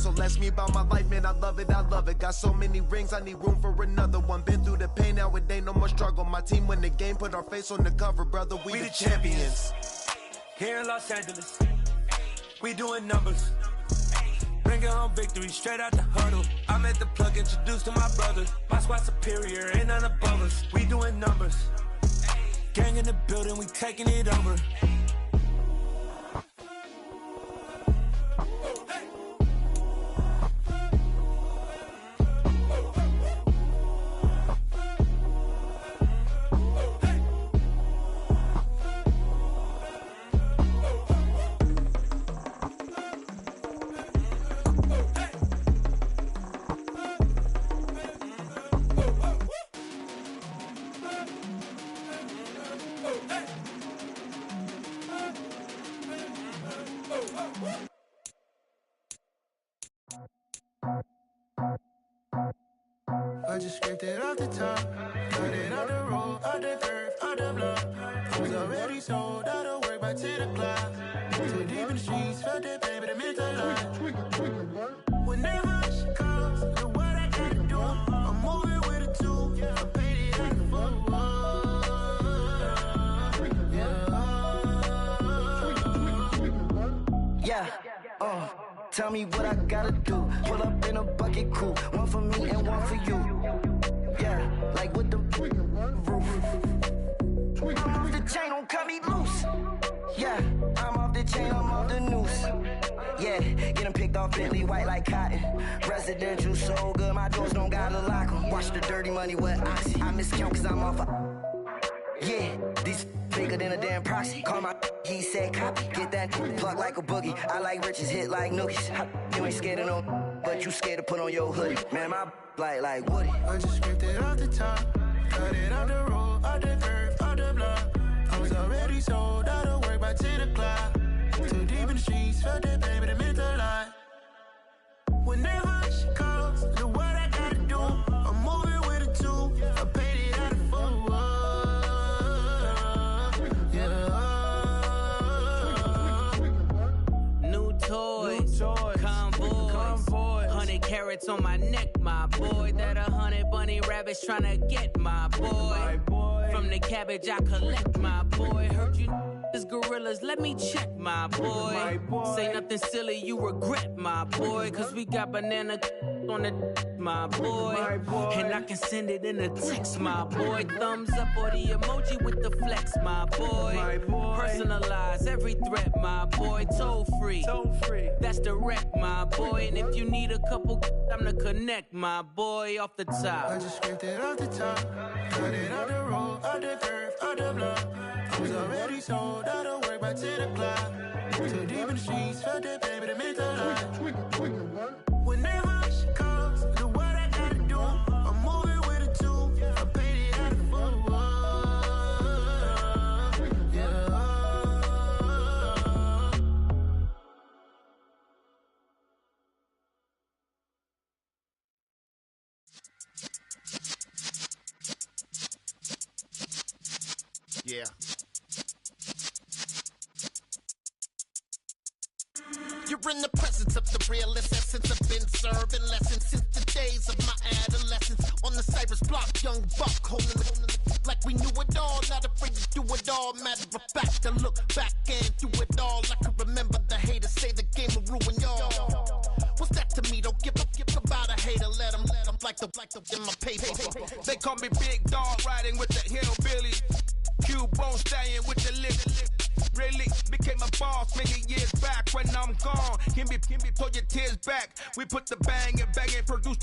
So let's me about my life, man, I love it, I love it. Got so many rings, I need room for another one. Been through the pain, now it ain't no more struggle. My team win the game, put our face on the cover, brother, we the champions. Here in Los Angeles, we doing numbers. Bringing home victory straight out the huddle. I'm at the plug, introduced to my brothers. My squad superior, ain't none above us. We doing numbers. Gang in the building, we taking it over. I just scraped it off the top, cut it out the road, out the curve, out the block. I was already sold, out of work by 10 o'clock. Too deep in the streets, felt that pain, but it meant a lot. Whenever she calls, know what I gotta do. I'm moving with a two, I paid it out the full. Yeah, tell me what I gotta do. Pull up in a bucket crew, one for me and one for you. Yeah, like with the roof. I'm off the chain, don't cut me loose. Yeah, I'm off the chain, I'm off the noose. Yeah, getting picked off Bentley white like cotton. Residential so good, my doors don't gotta lock 'em. Watch the dirty money with Oxy. I miscount cause I'm off a... Yeah, these bigger than a damn proxy. Call my he said copy. Get that plug like a boogie. I like riches, hit like nookies. You ain't scared of no, but you scared to put on your hoodie. Man, my like Woody. I just scraped it off the top, cut it out the road, out the curve, out the block. I was already sold, out of work by 10 o'clock. Too deep in the streets, felt that pain, but it meant a lot. Whenever she calls, know what I gotta do. I'm moving with a two, I paid it out of full. New toys, convoy, 100 carats on my neck, my boy. That 100 bunny rabbits tryna get my boy. From the cabbage I collect, my boy. Heard you is gorillas, let me check, my boy. Say nothing silly, you regret, my boy. Cause we got banana on the my boy. And I can send it in a text, my boy. Thumbs up or the emoji with the flex, my boy. Personalize every threat, my boy. Toll free, that's direct, my boy. And if you need a couple, I'm the connect, my boy. Off the top, I just scraped it off the top, cut it out the road, out the curve, out the block. I was already sold, out of work by 10 o'clock. Too deep in the streets, felt that pain, but it meant a lot. Whenever she calls, know what I gotta do. I'm moving with a two, I paid it out of full. Yeah. You're in the presence of the realest essence. I've been serving lessons since the days of my adolescence. On the Cypress block, young buck holding it like we knew it all. Not afraid to do it all. Matter of fact, I look back and do it all. I can remember the haters say the game will ruin y'all. What's that to me? Don't give about a hater. Let them like the in my paper. They call me Big Dog, riding with the hillbilly. Q-Bone stallion with the lip. Really became a boss many years back. When I'm gone, can be pull your tears back. We put the bang and produce.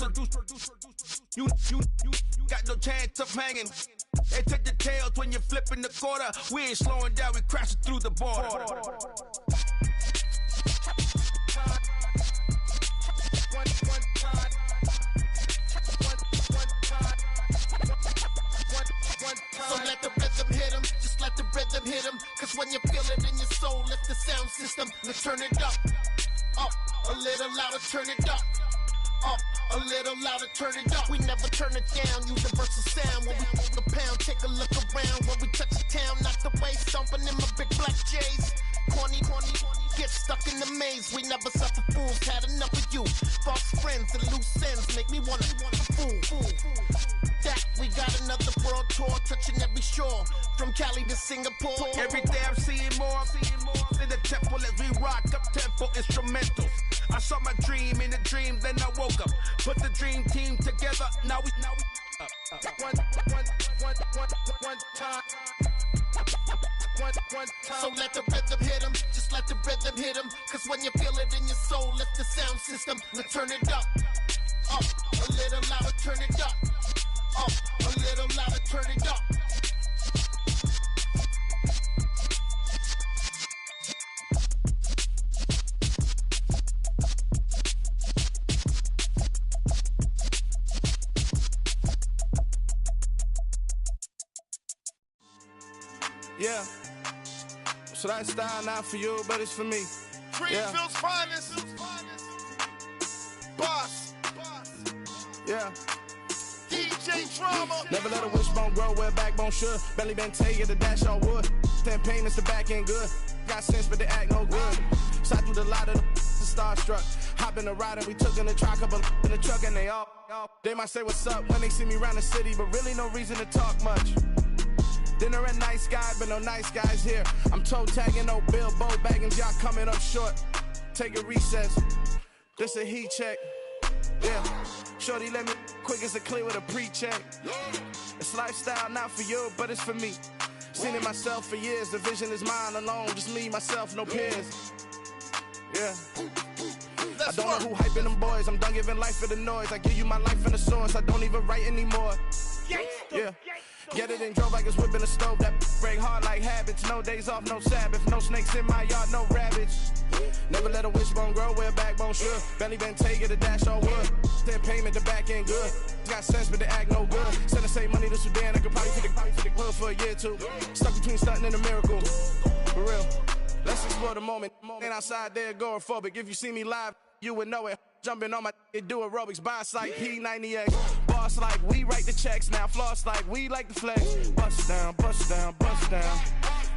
You got no chance of hanging. They take the tails when you're flipping the quarter. We ain't slowing down, we crashing through the border. So let the rhythm hit him, just let the rhythm hit him. Cause when you feel it in your soul, lift the sound system. Let's turn it up, a little louder, turn it up, a little louder, turn it up. We never turn it down, universal sound. When we hold the pound, take a look around. When we touch the town, knock the way, stomping in my big black J's. Corny, get stuck in the maze. We never suffer fools, had enough of you. make me wanna fool. That we got another world tour, touching every shore, from Cali to Singapore. Every day I'm seeing more in the temple as we rock up tempo instrumentals. I saw my dream in a dream, then I woke up. Put the dream team together, now we one time. So let the rhythm hit 'em, just let the rhythm hit 'em. Cause when you feel it in your soul, lift the sound system. Now turn it up, a little louder, turn it up, a little louder, turn it up. Yeah, so that style not for you, but it's for me. Greenfield's finest. Boss. Yeah. DJ Drama. Never let a wishbone grow where a backbone should. Belly been take it, the dash all wood. 10 payments, the back end good. Got sense, but they act no good. Shot through the lot of the starstruck. Hop in the ride and we took in the truck, couple in the truck, and they all. They might say what's up when they see me around the city, but really no reason to talk much. Dinner at Nice Guy, but no nice guys here. I'm toe tagging, no Bilbo Baggins, y'all coming up short. Take a recess, this a heat check. Yeah, shorty let me quick as a clear with a pre-check. It's lifestyle not for you, but it's for me. Seen it myself for years, the vision is mine alone. Just me, myself, no peers. Yeah. I don't know who hyping them boys, I'm done giving life for the noise. I give you my life in the source, I don't even write anymore. Yeah. Get it and drove like it's whipping a stove. That break hard like habits. No days off, no Sabbath. No snakes in my yard, no rabbits. Never let a wishbone grow where a backbone should. Belly been take it, the dash all wood. 10 payment, the back end good. Got sense, but they act no good. Send the same money to Sudan, I could probably take the hood for a year or two. Stuck between stunting and a miracle. For real. Let's explore the moment. Ain't outside there agoraphobic. If you see me live, you would know it. Jumping on my do aerobics, buy site P90X. Boss like we write the checks now. Floss like we like the flex. Bust down, bust down, bust down.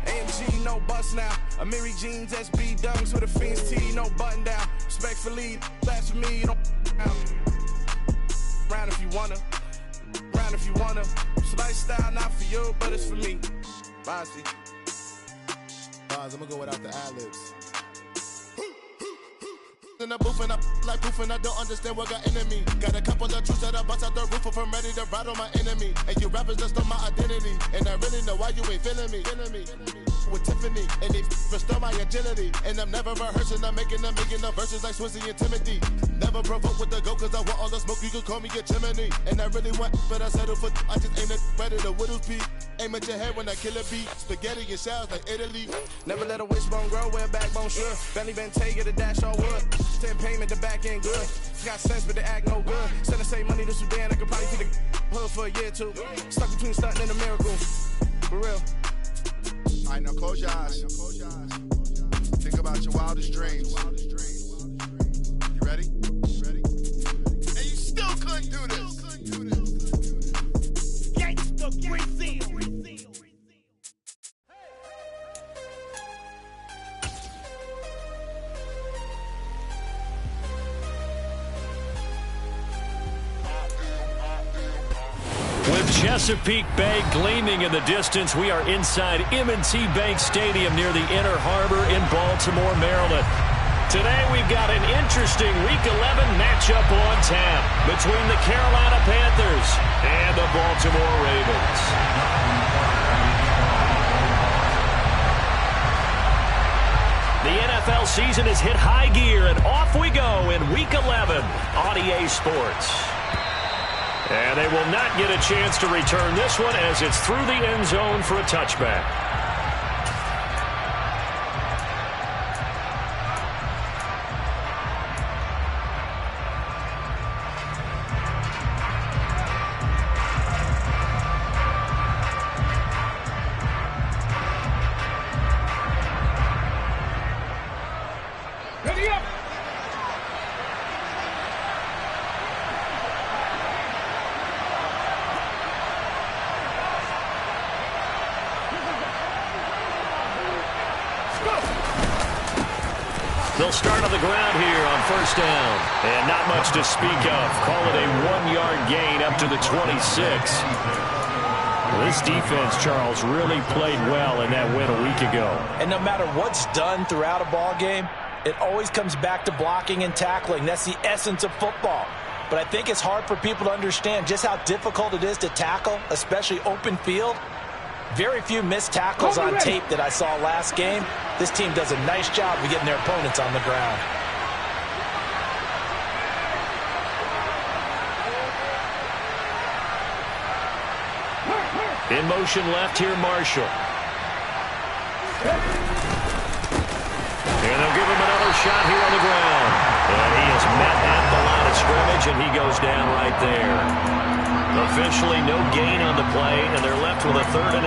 AMG, no bust now. Amiri jeans, SB dunks with a Fiends T, no button down. Respectfully, that's for me, you don't round if you wanna. Round if you wanna. So lifestyle not for you, but it's for me. Bossy. Boz, I'm gonna go without the ad-libs. In the booth and I like proof and I don't understand what got into me. Got a couple of truths that I bust out the roof if I'm ready to ride on my enemy. And you rappers just on my identity. And I really know why you ain't feeling me. With Tiffany, and they restore my agility. And I'm never rehearsing, I'm making them verses like Swizzy and Timothy. Never provoke with the go, cause I want all the smoke, you can call me a chimney. And I really want, but I settle for, I just aim it better the Whittles peak. Aim at your head when I kill a beat. Spaghetti and shells like Italy. Never let a wishbone grow where a backbone should. Belly been take it, the dash all wood. 10 payment, the back end good. Got sense, but they act no good. Send the same money to Sudan, I could probably take the hood for a year or two. Stuck between stunting and a miracle. For real. All right, now close your eyes. Think about your wildest dreams. You ready? And you still couldn't do this. Gangsta Brazil. With Chesapeake Bay gleaming in the distance, we are inside M&T Bank Stadium near the Inner Harbor in Baltimore, Maryland. Today we've got an interesting Week 11 matchup on tap between the Carolina Panthers and the Baltimore Ravens. The NFL season has hit high gear, and off we go in Week 11 on EA Sports. And they will not get a chance to return this one as it's through the end zone for a touchback. Ready up! They'll start on the ground here on first down. And not much to speak of. Call it a 1-yard gain up to the 26. This defense, Charles, really played well in that win a week ago. And no matter what's done throughout a ball game, it always comes back to blocking and tackling. That's the essence of football. But I think it's hard for people to understand just how difficult it is to tackle, especially open field. Very few missed tackles on tape that I saw last game. This team does a nice job of getting their opponents on the ground. In motion left here, Marshall. And they'll give him another shot here on the ground. And he is met at the line of scrimmage, and he goes down right there. Officially no gain on the play, and they're left with a 3rd and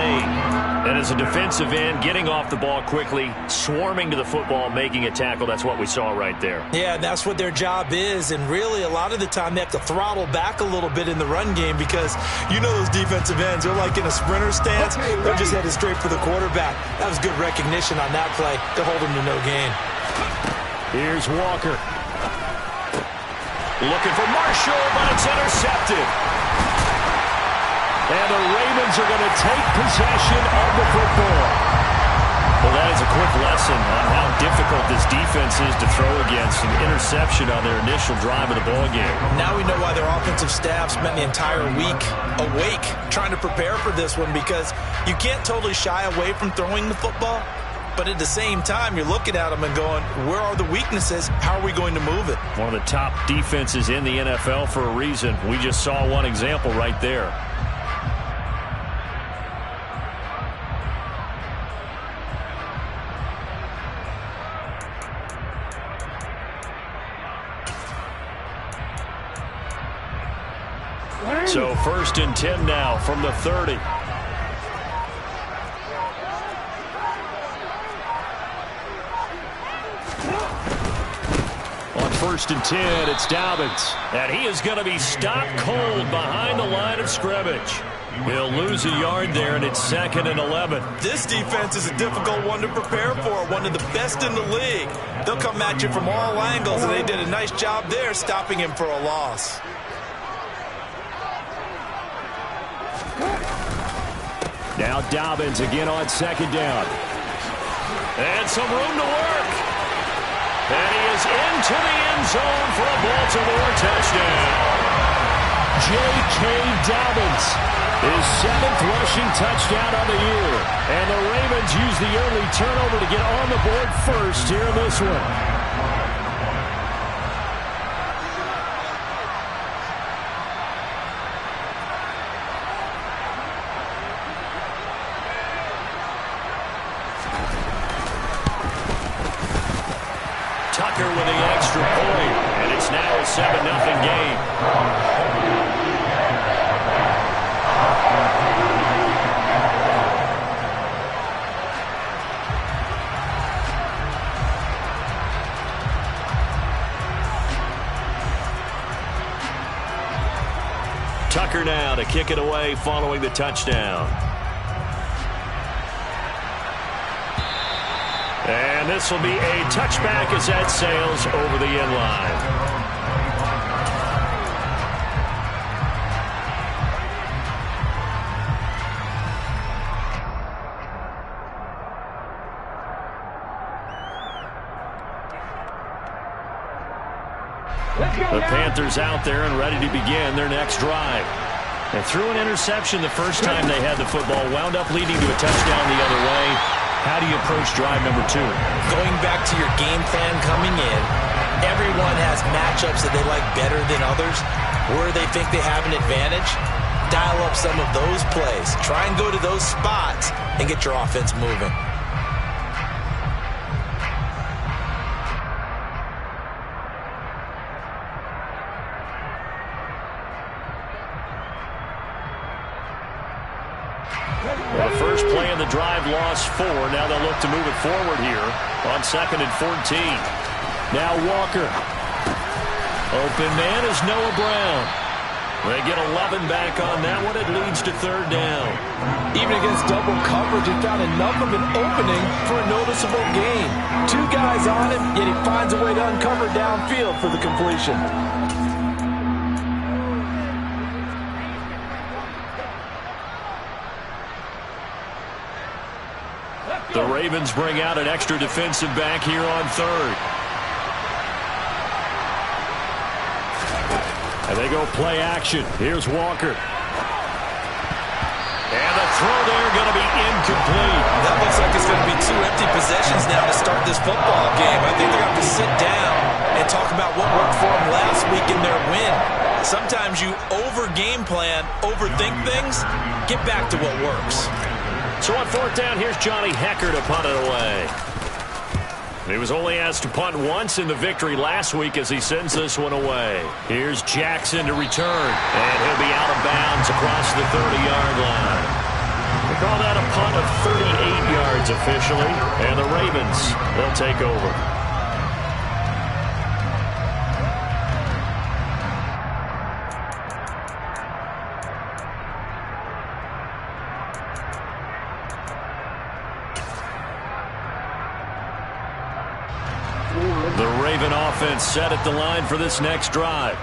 8. And as a defensive end, getting off the ball quickly, swarming to the football, making a tackle, that's what we saw right there. Yeah, that's what their job is, and really a lot of the time they have to throttle back a little bit in the run game because you know those defensive ends, they're like in a sprinter stance. They're just headed straight for the quarterback. That was good recognition on that play to hold him to no gain. Here's Walker. Looking for Marshall, but it's intercepted. And the Ravens are going to take possession of the football. Well, that is a quick lesson on how difficult this defense is to throw against. An interception on their initial drive of the ballgame. Now we know why their offensive staff spent the entire week awake trying to prepare for this one, because you can't totally shy away from throwing the football. But at the same time, you're looking at them and going, where are the weaknesses? How are we going to move it? One of the top defenses in the NFL for a reason. We just saw one example right there. So 1st and 10 now from the 30. On 1st and 10, it's Dobbins. And he is going to be stopped cold behind the line of scrimmage. He'll lose a yard there, and it's 2nd and 11. This defense is a difficult one to prepare for, one of the best in the league. They'll come at you from all angles, and they did a nice job there stopping him for a loss. Now Dobbins again on 2nd down. And some room to work. And he is into the end zone for a Baltimore touchdown. J.K. Dobbins, his 7th rushing touchdown of the year. And the Ravens use the early turnover to get on the board first here in this one. Tucker with the extra point, and it's now a 7-0 game. Tucker now to kick it away following the touchdown. And this will be a touchback as that sails over the end line. The Panthers out there and ready to begin their next drive. They threw an interception the first time they had the football, wound up leading to a touchdown the other way. How do you approach drive number 2? Going back to your game plan coming in, everyone has matchups that they like better than others. Where they think they have an advantage, dial up some of those plays. Try and go to those spots and get your offense moving. The first play in the drive lost 4. Now they'll look to move it forward here on 2nd and 14. Now Walker. Open man is Noah Brown. They get 11 back on that one. It leads to third down. Even against double coverage, he found enough of an opening for a noticeable gain. 2 guys on him, yet he finds a way to uncover downfield for the completion. The Ravens bring out an extra defensive back here on third. And they go play action. Here's Walker. And the throw there going to be incomplete. That looks like it's going to be 2 empty possessions now to start this football game. I think they're going to have to sit down and talk about what worked for them last week in their win. Sometimes you over-game plan, overthink things. Get back to what works. So on fourth down, here's Johnny Hekker to punt it away. He was only asked to punt once in the victory last week as he sends this one away. Here's Jackson to return, and he'll be out of bounds across the 30-yard line. We call that a punt of 38 yards officially, and the Ravens, they'll take over. Offense set at the line for this next drive.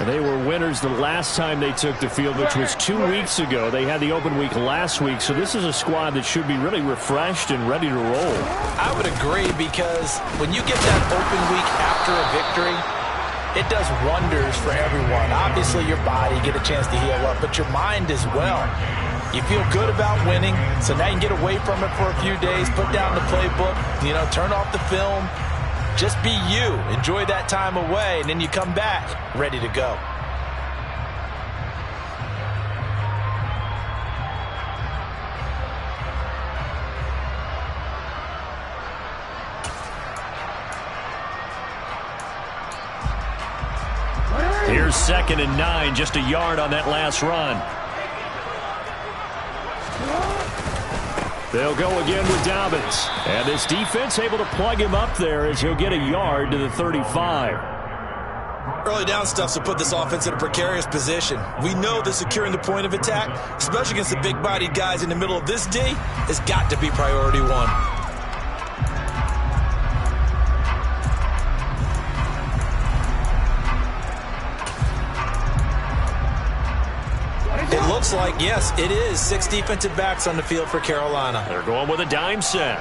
And they were winners the last time they took the field, which was 2 weeks ago. They had the open week last week, so this is a squad that should be really refreshed and ready to roll. I would agree, because when you get that open week after a victory, it does wonders for everyone. Obviously, your body, get a chance to heal up, but your mind as well. You feel good about winning, so now you can get away from it for a few days, put down the playbook, turn off the film. Just be you. Enjoy that time away, and then you come back ready to go. Here's 2nd and 9, just a yard on that last run. They'll go again with Dobbins. And this defense able to plug him up there as he'll get a yard to the 35. Early down stuff to put this offense in a precarious position. We know that securing the point of attack, especially against the big-bodied guys in the middle of this D, has got to be priority 1. It looks like, yes, it is 6 defensive backs on the field for Carolina. They're going with a dime set.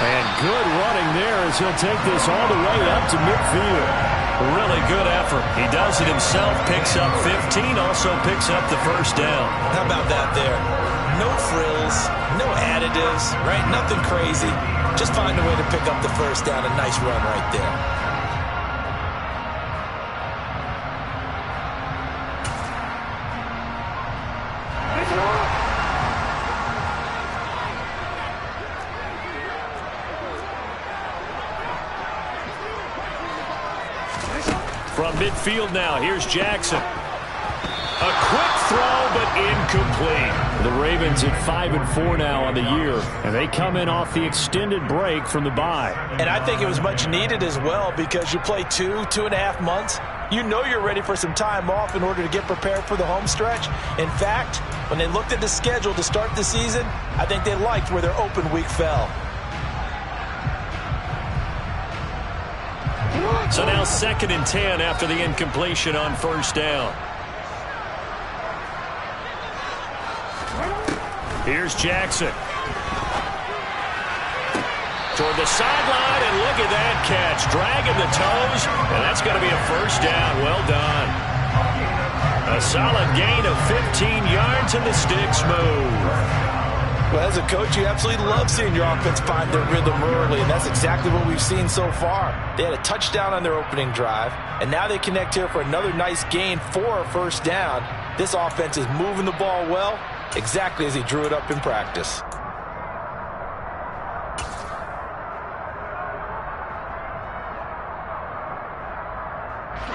And good running there as he'll take this all the way up to midfield. Really good effort. He does it himself, picks up 15, also picks up the first down. How about that there? No frills, no additives, right? Nothing crazy. Just find a way to pick up the first down. A nice run right there. From midfield now, here's Jackson. A quick throw, but incomplete. The Ravens at 5-4 now on the year, and they come in off the extended break from the bye. And I think it was much needed as well, because you play 2.5 months. You know you're ready for some time off in order to get prepared for the home stretch. In fact, when they looked at the schedule to start the season, I think they liked where their open week fell. So now 2nd and 10 after the incompletion on first down. Here's Jackson. Toward the sideline, and look at that catch. Dragging the toes, and that's going to be a first down. Well done. A solid gain of 15 yards, and the sticks move. Well, as a coach, you absolutely love seeing your offense find their rhythm early, and that's exactly what we've seen so far. They had a touchdown on their opening drive, and now they connect here for another nice gain for a first down. This offense is moving the ball well, exactly as he drew it up in practice.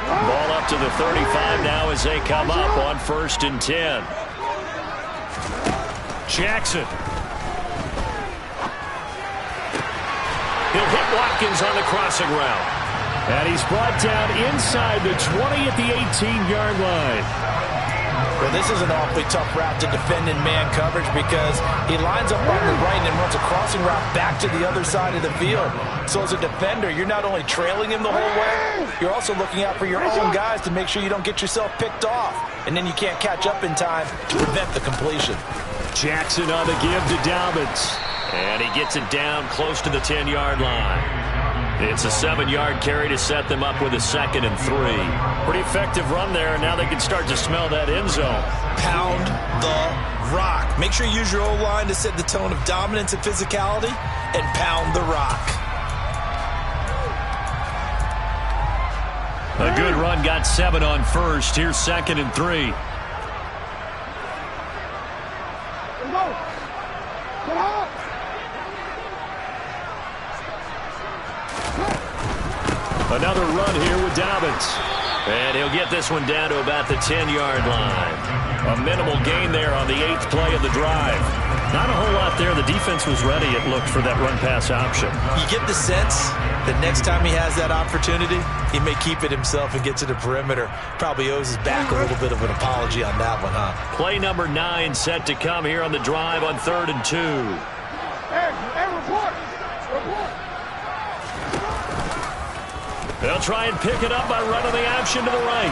Ball up to the 35 now as they come up on 1st and 10. Jackson. He'll hit Watkins on the crossing route. And he's brought down inside the 20 at the 18-yard line. Well, this is an awfully tough route to defend in man coverage because he lines up on the right and then runs a crossing route back to the other side of the field. So as a defender, you're not only trailing him the whole way, you're also looking out for your own guys to make sure you don't get yourself picked off. And then you can't catch up in time to prevent the completion. Jackson on the give to Dobbins. And he gets it down close to the 10-yard line. It's a 7-yard carry to set them up with a 2nd and 3. Pretty effective run there. Now they can start to smell that end zone. Pound the rock. Make sure you use your O-line to set the tone of dominance and physicality, and pound the rock. A good run, got 7 on first. Here's 2nd and 3. Another run here with Dobbins. And he'll get this one down to about the 10-yard line. A minimal gain there on the 8th play of the drive. Not a whole lot there. The defense was ready, it looked, for that run-pass option. You get the sense that next time he has that opportunity, he may keep it himself and get to the perimeter. Probably owes his back a little bit of an apology on that one, huh? Play number 9 set to come here on the drive on 3rd and 2. Hey, report! They'll try and pick it up by running the option to the right.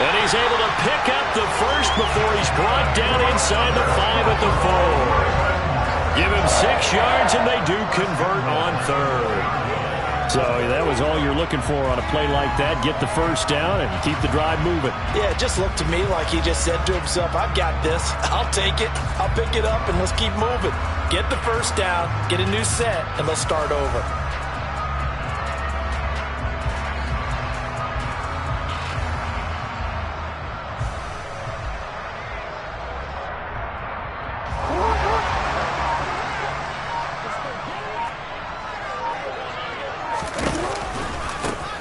And he's able to pick up the first before he's brought down inside the 5 at the 4. Give him 6 yards, and they do convert on 3rd. So that was all you're looking for on a play like that. Get the first down and keep the drive moving. Yeah, it just looked to me like he just said to himself, I've got this. I'll take it. I'll pick it up, and let's keep moving. Get the first down, get a new set, and let's start over.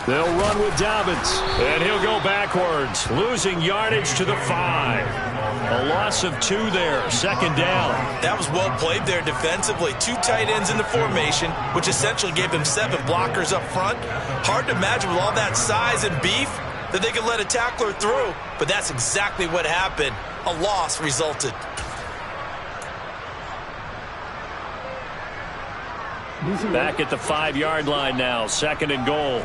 They'll run with Dobbins, and he'll go backwards, losing yardage to the 5. A loss of 2 there, 2nd down. That was well played there defensively. 2 tight ends in the formation, which essentially gave them 7 blockers up front. Hard to imagine with all that size and beef that they could let a tackler through, but that's exactly what happened. A loss resulted. Back at the 5-yard line now, 2nd and goal.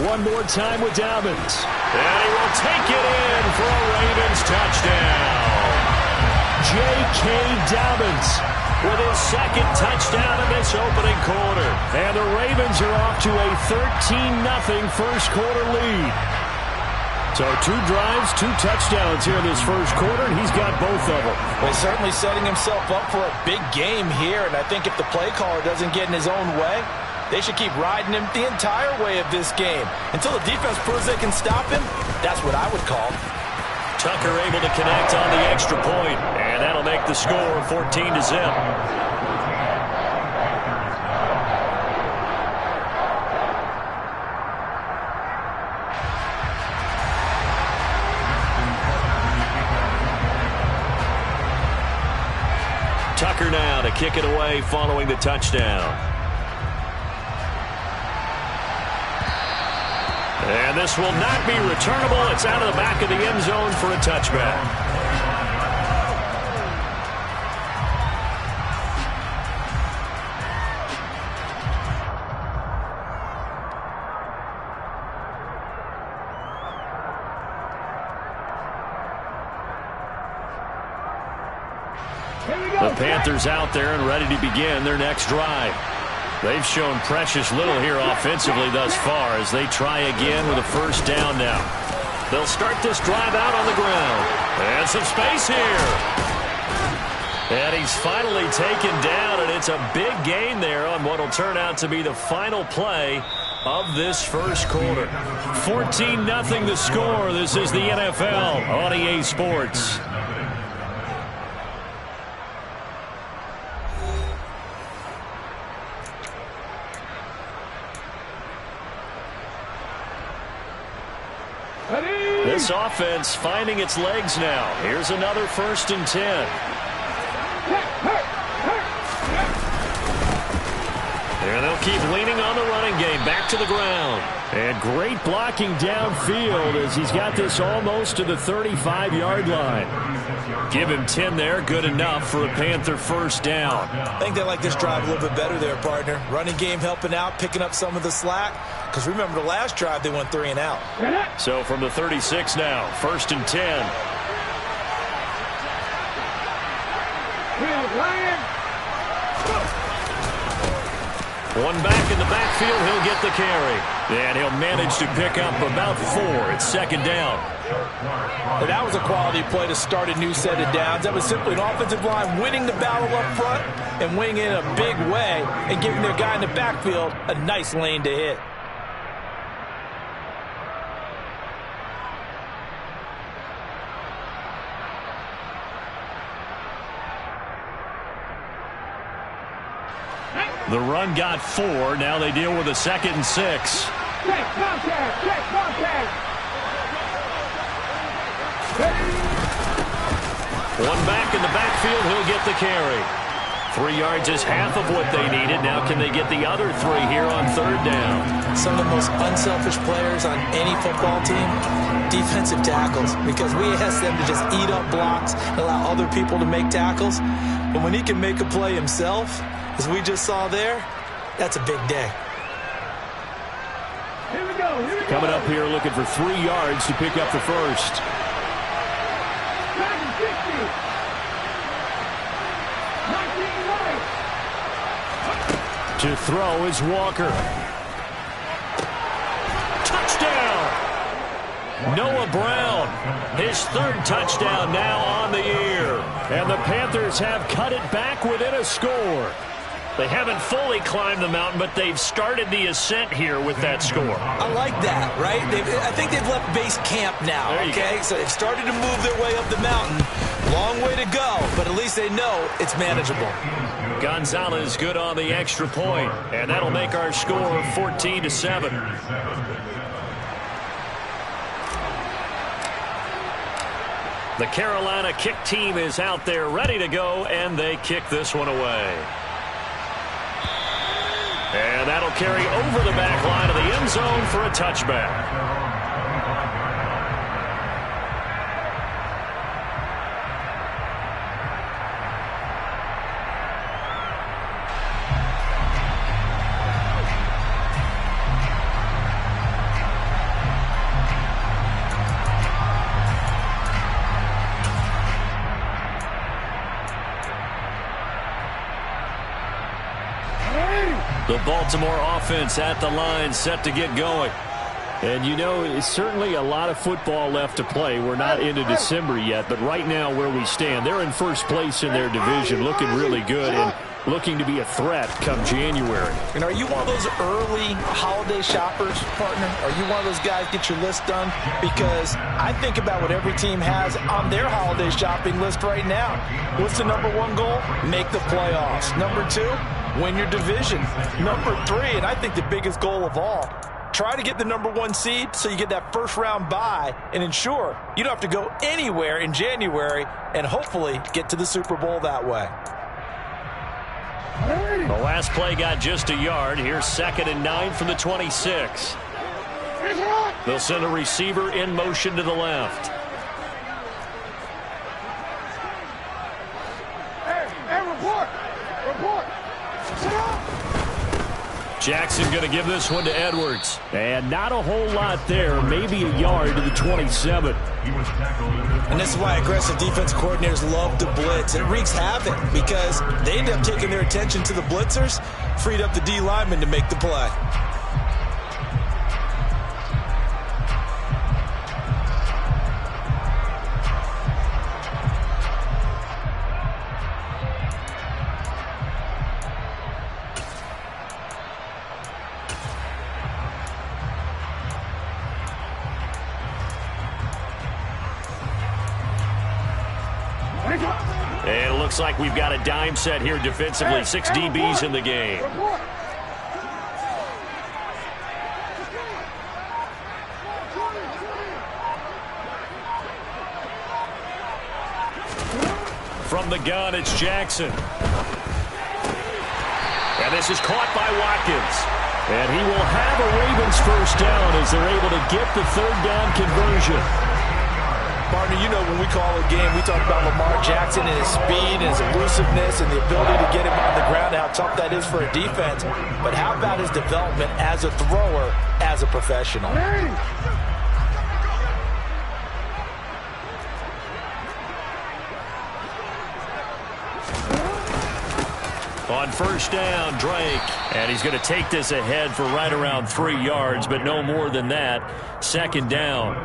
One more time with Dobbins. And he will take it in for a Ravens touchdown. J.K. Dobbins with his 2nd touchdown in this opening quarter. And the Ravens are off to a 13-0 first quarter lead. So 2 drives, 2 touchdowns here in this first quarter, and he's got both of them. Well, he's certainly setting himself up for a big game here, and I think if the play caller doesn't get in his own way, they should keep riding him the entire way of this game. Until the defense proves they can stop him, that's what I would call. Tucker able to connect on the extra point, and that'll make the score 14-0. Tucker now to kick it away following the touchdown. And this will not be returnable. It's out of the back of the end zone for a touchback. The Panthers out there and ready to begin their next drive. They've shown precious little here offensively thus far as they try again with a first down now. They'll start this drive out on the ground. And some space here. And he's finally taken down, and it's a big gain there on what will turn out to be the final play of this first quarter. 14-0 the score. This is the NFL on EA Sports. This offense finding its legs now. Here's another 1st and 10. And they'll keep leaning on the running game. Back to the ground. And great blocking downfield as he's got this almost to the 35-yard line. Give him 10 there. Good enough for a Panther first down. I think they like this drive a little bit better there, partner. Running game helping out, picking up some of the slack. Because remember, the last drive they went 3 and out. So from the 36 now, 1st and 10. One back in the backfield, he'll get the carry. And he'll manage to pick up about 4. It's 2nd down. But that was a quality play to start a new set of downs. That was simply an offensive line winning the battle up front and winning in a big way and giving their guy in the backfield a nice lane to hit. The run got 4. Now they deal with a 2nd and 6. Check contact. Check contact. One back in the backfield. He'll get the carry. 3 yards is half of what they needed. Now can they get the other 3 here on 3rd down? Some of the most unselfish players on any football team, defensive tackles, because we ask them to just eat up blocks and allow other people to make tackles. But when he can make a play himself, as we just saw there, that's a big day. Here we go. Coming up here looking for 3 yards to pick up the first. To throw is Walker. Touchdown! Noah Brown, his 3rd touchdown now on the year. And the Panthers have cut it back within a score. They haven't fully climbed the mountain, but they've started the ascent here with that score. I like that, right? I think they've left base camp now, okay? So they've started to move their way up the mountain. Long way to go, but at least they know it's manageable. Gonzalez good on the extra point, and that'll make our score 14-7. The Carolina kick team is out there ready to go, and they kick this one away. And that'll carry over the back line of the end zone for a touchback. The Baltimore offense at the line, set to get going. And you know, it's certainly a lot of football left to play. We're not into December yet, but right now where we stand, they're in first place in their division, looking really good and looking to be a threat come January. And are you one of those early holiday shoppers, partner? Are you one of those guys get your list done? Because I think about what every team has on their holiday shopping list right now. What's the #1 goal? Make the playoffs. #2, win your division. #3, and I think the biggest goal of all, try to get the #1 seed so you get that first round bye and ensure you don't have to go anywhere in January and hopefully get to the Super Bowl that way. The last play got just a yard. Here's 2nd and 9 from the 26. They'll send a receiver in motion to the left. Hey, report. Jackson going to give this one to Edwards. And not a whole lot there. Maybe a yard to the 27. And this is why aggressive defense coordinators love to blitz. It wreaks havoc because they end up taking their attention to the blitzers, freed up the D lineman to make the play. And it looks like we've got a dime set here defensively. 6 DBs in the game. From the gun, it's Jackson. And this is caught by Watkins. And he will have a Ravens first down as they're able to get the third down conversion. Partner, you know when we call a game, we talk about Lamar Jackson and his speed and his elusiveness and the ability to get him on the ground and how tough that is for a defense. But how about his development as a thrower, as a professional? On first down, Drake. And he's going to take this ahead for right around 3 yards, but no more than that. Second down.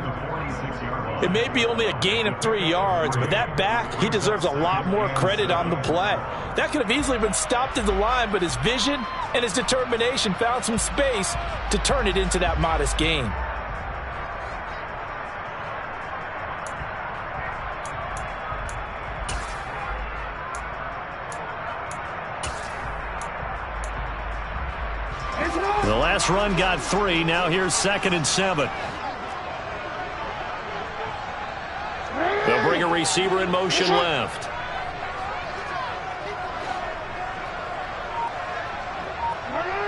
It may be only a gain of 3 yards, but that back, he deserves a lot more credit on the play. That could have easily been stopped at the line, but his vision and his determination found some space to turn it into that modest gain. The last run got 3. Now here's 2nd and 7. They'll bring a receiver in motion left.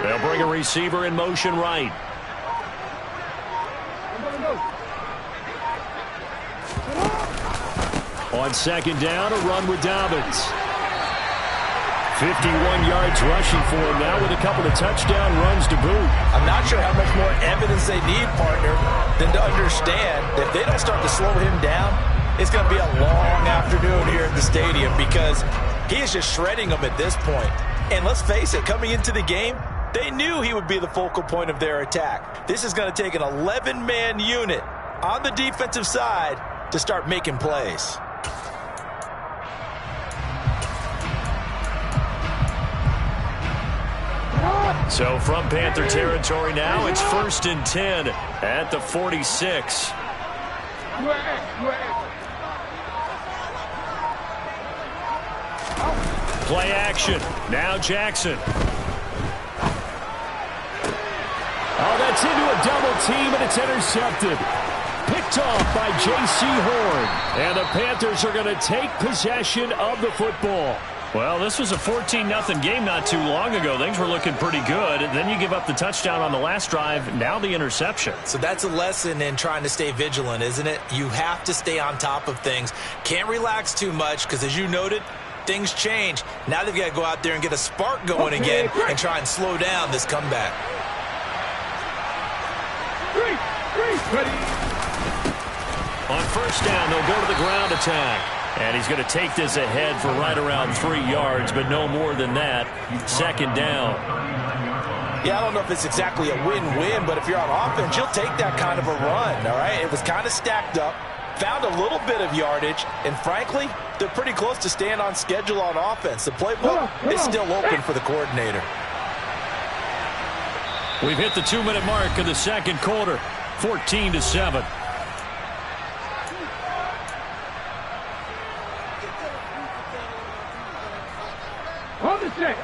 They'll bring a receiver in motion right. On second down, a run with Dobbins. 51 yards rushing for him now with a couple of touchdown runs to boot. I'm not sure how much more evidence they need, partner, than to understand that if they don't start to slow him down, it's going to be a long afternoon here at the stadium because he is just shredding them at this point. And let's face it, coming into the game, they knew he would be the focal point of their attack. This is going to take an 11-man unit on the defensive side to start making plays. So from Panther territory now, it's 1st and 10 at the 46. Play action. Now Jackson. Oh, that's into a double team, and it's intercepted. Picked off by J.C. Horn. And the Panthers are going to take possession of the football. Well, this was a 14-0 game not too long ago. Things were looking pretty good. Then you give up the touchdown on the last drive. Now the interception. So that's a lesson in trying to stay vigilant, isn't it? You have to stay on top of things. Can't relax too much because, as you noted, things change. Now they've got to go out there and get a spark going again and try and slow down this comeback. On first down, they'll go to the ground attack. And he's going to take this ahead for right around 3 yards, but no more than that. Second down. Yeah, I don't know if it's exactly a win-win, but if you're on offense, you'll take that kind of a run, all right? It was kind of stacked up, found a little bit of yardage, and frankly, they're pretty close to staying on schedule on offense. The playbook is still open for the coordinator. We've hit the 2-minute mark of the second quarter, 14-7. On the check.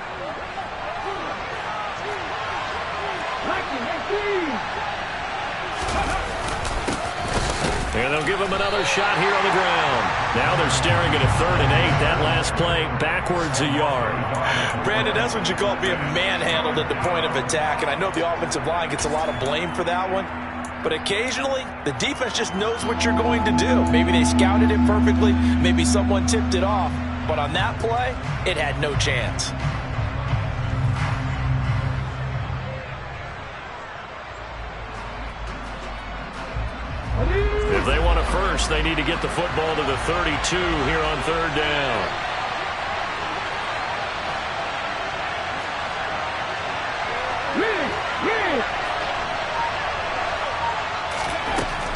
And they'll give him another shot here on the ground. Now they're staring at a 3rd and 8. That last play backwards a yard. Brandon, that's what you call being manhandled at the point of attack. And I know the offensive line gets a lot of blame for that one. But occasionally, the defense just knows what you're going to do. Maybe they scouted it perfectly. Maybe someone tipped it off. But on that play, it had no chance. If they want a first, they need to get the football to the 32 here on 3rd down.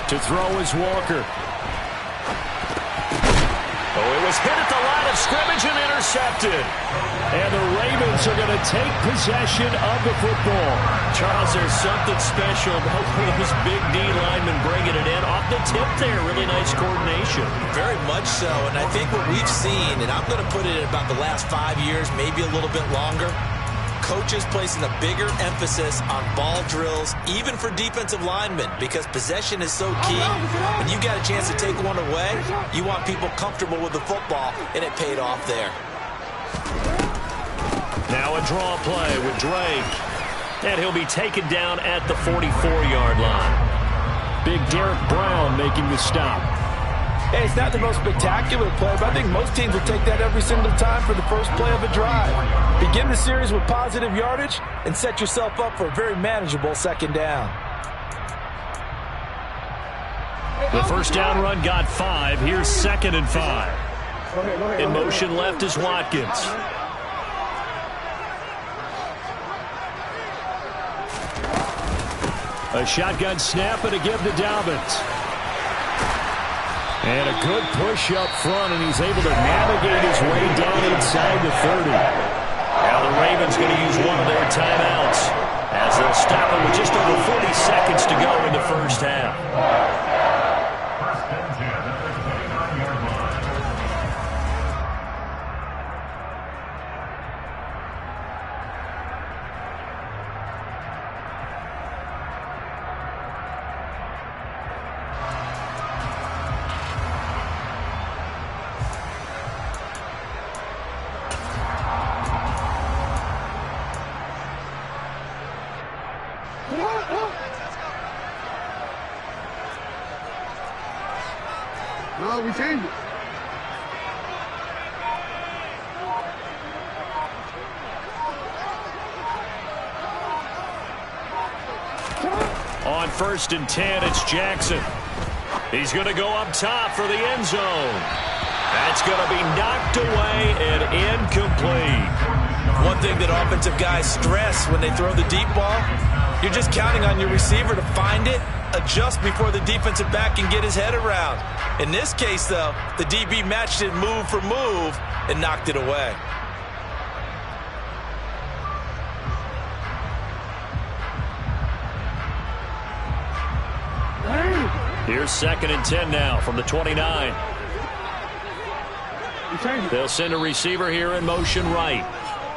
To throw is Walker. Oh, it was hit at the line of scrimmage and intercepted. And the Ravens are going to take possession of the football. Charles, there's something special about those big D linemen bringing it in. Off the tip there, really nice coordination. Very much so, and I think what we've seen, and I'm going to put it in about the last 5 years, maybe a little bit longer, coaches placing a bigger emphasis on ball drills, even for defensive linemen, because possession is so key. When you got a chance to take one away, you want people comfortable with the football, and it paid off there. Now a draw play with Drake. And he'll be taken down at the 44-yard line. Big Derek Brown making the stop. Hey, it's not the most spectacular play, but I think most teams will take that every single time for the first play of a drive. Begin the series with positive yardage and set yourself up for a very manageable second down. The first down run got 5. Here's 2nd and 5. In motion left is Watkins. A shotgun snap and a give to Dobbins. And a good push up front, and he's able to navigate his way down inside the 30. Now the Ravens going to use one of their timeouts as they'll stop it with just over 40 seconds to go in the first half. No, we changed it. On 1st and 10, it's Jackson. He's going to go up top for the end zone. That's going to be knocked away and incomplete. One thing that offensive guys stress when they throw the deep ball, you're just counting on your receiver to find it, adjust before the defensive back can get his head around. In this case, though, the DB matched it move for move and knocked it away. Here's 2nd and 10 now from the 29. They'll send a receiver here in motion right.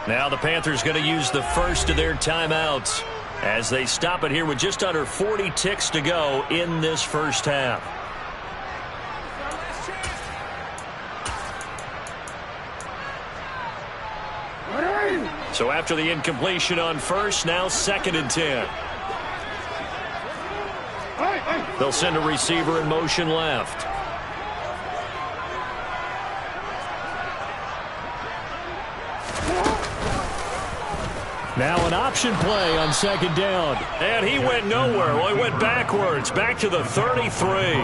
Now the Panthers going to use the first of their timeouts as they stop it here with just under 40 ticks to go in this first half. So after the incompletion on first, now 2nd and 10. They'll send a receiver in motion left. Now an option play on 2nd down. And he went nowhere. Well, he went backwards, back to the 33.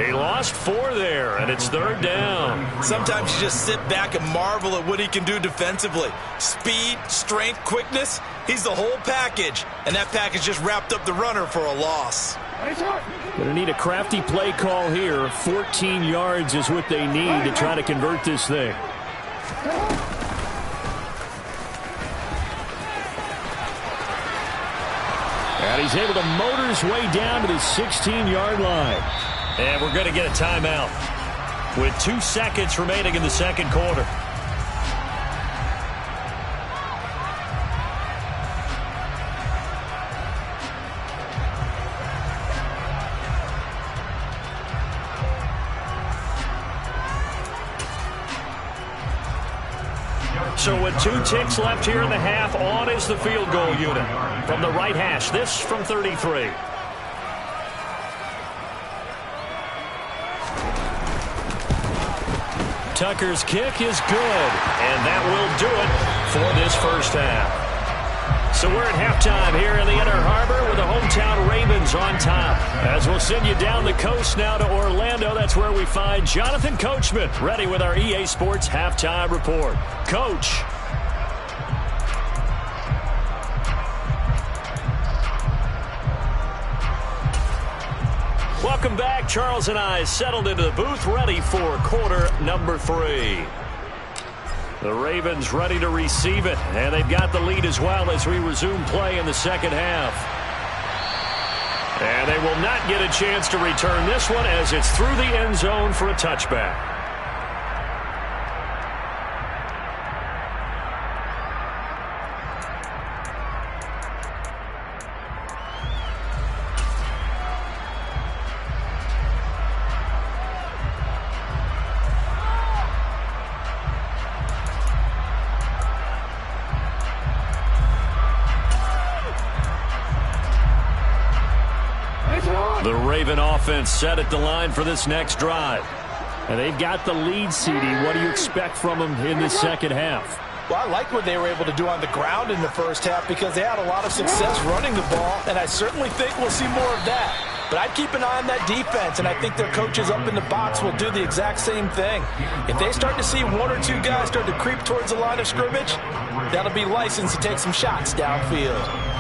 He lost 4 there, and it's 3rd down. Sometimes you just sit back and marvel at what he can do defensively. Speed, strength, quickness, he's the whole package. And that package just wrapped up the runner for a loss. Going to need a crafty play call here. 14 yards is what they need to try to convert this thing. And he's able to motor his way down to the 16-yard line. And we're going to get a timeout with 2 seconds remaining in the second quarter. So with 2 ticks left here in the half, on is the field goal unit. From the right hash, this from 33. Tucker's kick is good, and that will do it for this first half. So we're at halftime here in the Inner Harbor with the hometown Ravens on top. As we'll send you down the coast now to Orlando, that's where we find Jonathan Coachman ready with our EA Sports Halftime Report. Coach. Welcome back. Charles and I settled into the booth, ready for quarter number 3. The Ravens ready to receive it, and they've got the lead as well as we resume play in the second half. And they will not get a chance to return this one as it's through the end zone for a touchback. Raven offense set at the line for this next drive. And they've got the lead, CD. What do you expect from them in the second half? Well, I like what they were able to do on the ground in the first half because they had a lot of success running the ball, and I certainly think we'll see more of that. But I'd keep an eye on that defense, and I think their coaches up in the box will do the exact same thing. If they start to see one or two guys start to creep towards the line of scrimmage, that'll be licensed to take some shots downfield.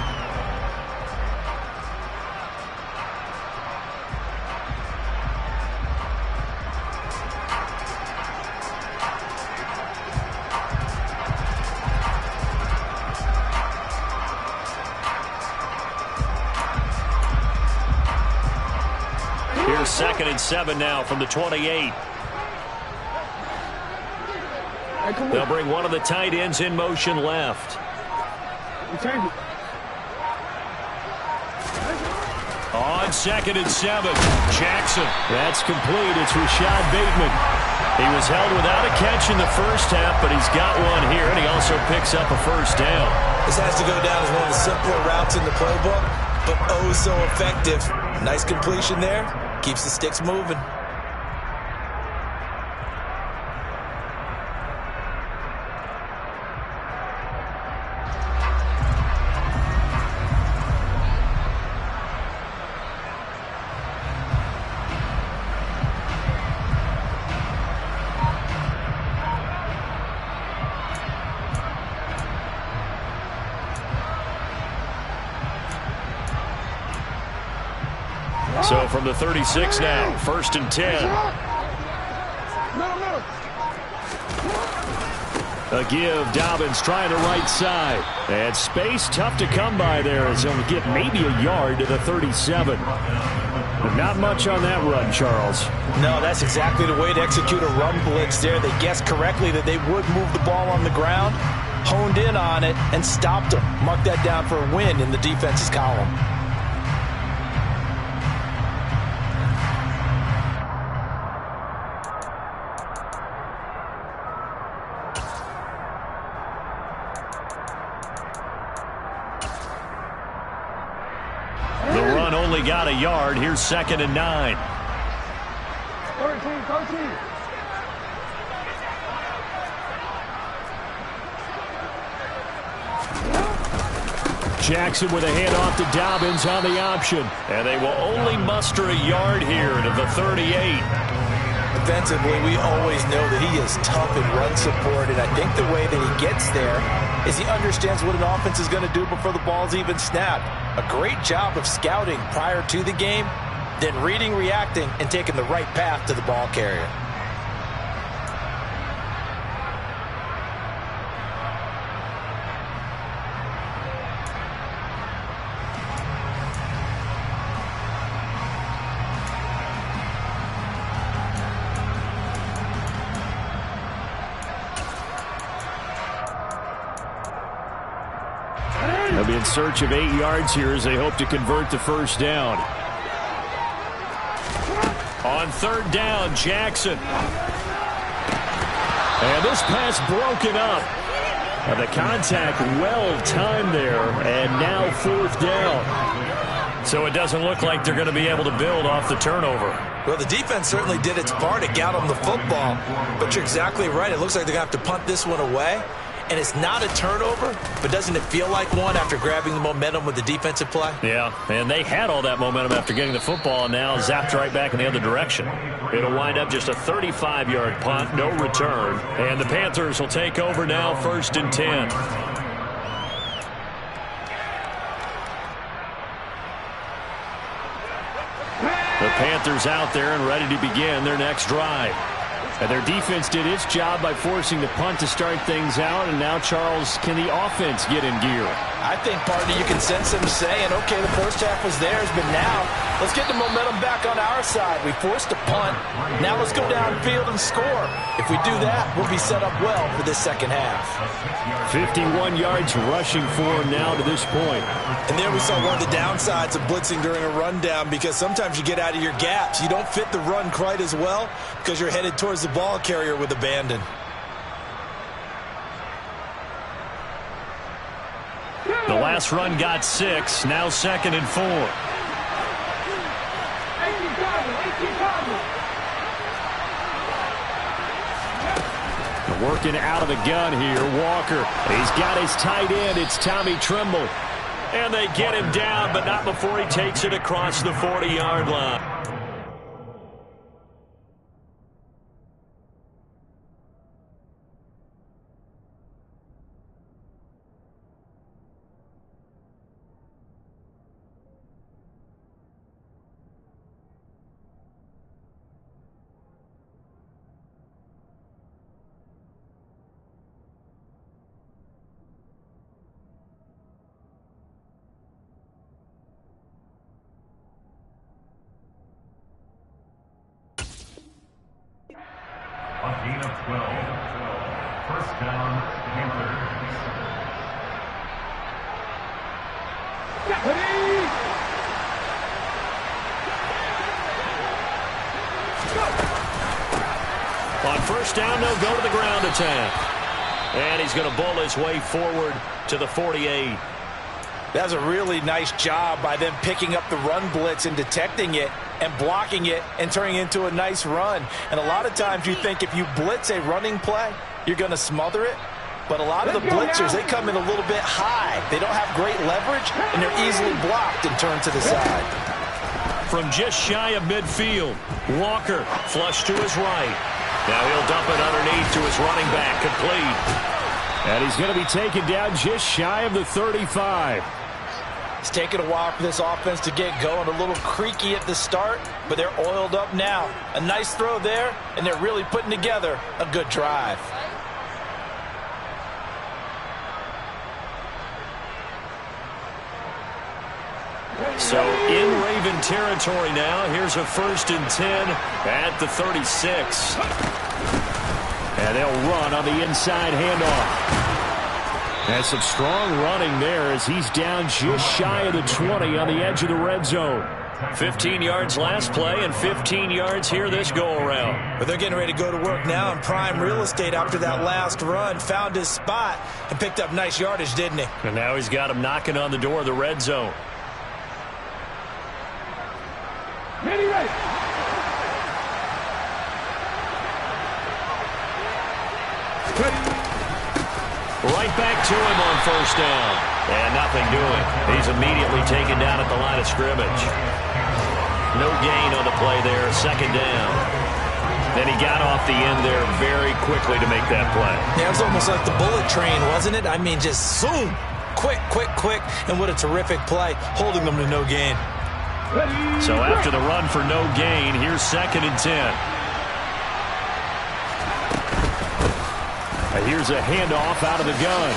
Here's 2nd and 7 now from the 28. They'll bring one of the tight ends in motion left. On 2nd and 7, Jackson. That's complete. It's Rashad Bateman. He was held without a catch in the first half, but he's got one here, and he also picks up a first down. This has to go down as one of the simpler routes in the playbook, but oh so effective. Nice completion there. Keeps the sticks moving. So from the 36 now, 1st and 10. A give, Dobbins trying the right side. And space tough to come by there as he'll get maybe a yard to the 37. But not much on that run, Charles. No, that's exactly the way to execute a run blitz there. They guessed correctly that they would move the ball on the ground, honed in on it, and stopped them. Mark that down for a win in the defense's column. Only got a yard. Here's 2nd and 9. 13. Jackson with a handoff to Dobbins on the option. And they will only muster a yard here to the 38. Defensively, we always know that he is tough in run support, and I think the way that he gets there is he understands what an offense is going to do before the ball's even snapped. A great job of scouting prior to the game, then reading, reacting, and taking the right path to the ball carrier. They'll be in search of 8 yards here as they hope to convert the first down. On 3rd down, Jackson. And this pass broken up. The contact well timed there, and now 4th down. So it doesn't look like they're going to be able to build off the turnover. Well, the defense certainly did its part to get them the football, but you're exactly right. It looks like they're going to have to punt this one away. And it's not a turnover, but doesn't it feel like one after grabbing the momentum with the defensive play? Yeah, and they had all that momentum after getting the football and now zapped right back in the other direction. It'll wind up just a 35-yard punt, no return. And the Panthers will take over now, 1st and 10. The Panthers out there and ready to begin their next drive. And their defense did its job by forcing the punt to start things out. And now, Charles, can the offense get in gear? I think, partner, you can sense them saying, okay, the first half was theirs, but now let's get the momentum back on our side. We forced a punt. Now let's go downfield and score. If we do that, we'll be set up well for this second half. 51 yards rushing for him now to this point. And there we saw one of the downsides of blitzing during a rundown, because sometimes you get out of your gaps. You don't fit the run quite as well because you're headed towards the ball carrier with abandon. The last run got 6, now 2nd and 4. Working out of the gun here, Walker. He's got his tight end. It's Tommy Tremble. And they get him down, but not before he takes it across the 40-yard line. A gain of 12. First down, Panthers. On first down, they'll go to the ground attack. And he's going to bowl his way forward to the 48. That's a really nice job by them picking up the run blitz and detecting it and blocking it and turning it into a nice run. And a lot of times you think if you blitz a running play, you're going to smother it. But a lot of the blitzers, they come in a little bit high. They don't have great leverage, and they're easily blocked and turned to the side. From just shy of midfield, Walker flush to his right. Now he'll dump it underneath to his running back, complete. And he's going to be taken down just shy of the 35. It's taken a while for this offense to get going. A little creaky at the start, but they're oiled up now. A nice throw there, and they're really putting together a good drive. So in Raven territory now. Here's a 1st and 10 at the 36. And they'll run on the inside handoff. And some strong running there as he's down just shy of the 20 on the edge of the red zone. 15 yards last play and 15 yards here this go-around. But they're getting ready to go to work now in prime real estate after that last run. Found his spot and picked up nice yardage, didn't he? And now he's got him knocking on the door of the red zone. Right back to him on first down. And nothing doing. He's immediately taken down at the line of scrimmage. No gain on the play there. 2nd down. Then he got off the end there very quickly to make that play. Yeah, it was almost like the bullet train, wasn't it? I mean, just zoom. Quick, quick, quick. And what a terrific play, holding them to no gain. So after the run for no gain, here's 2nd and 10. Here's a handoff out of the gun.